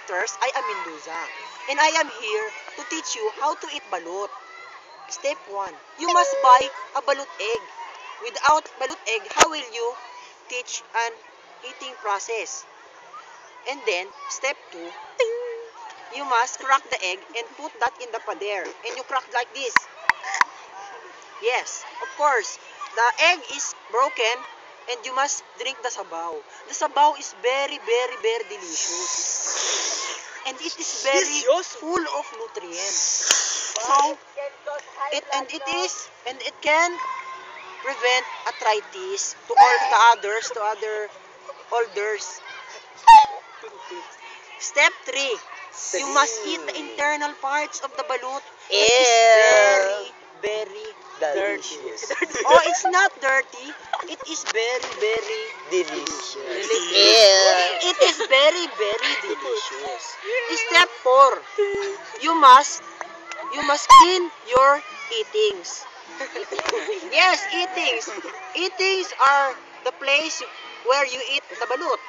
sisters, I am Mendoza, and I am here to teach you how to eat balut. Step 1. You must buy a balut egg. Without balut egg, how will you teach an eating process? And then, step 2, you must crack the egg and put that in the pader. And you crack like this. Yes, of course, the egg is broken and you must drink the sabaw. The sabaw is very, very, very delicious. And it is very full of nutrients. So, it can prevent arthritis to all the others, to other elders. Step 3. You must eat the internal parts of the balut. It is very, very dirty. Oh, it's not dirty. It is very, very Delicious. It is very, very delicious. Step 4. You must clean your eatings. Yes, eatings. Eatings are the place where you eat the balut.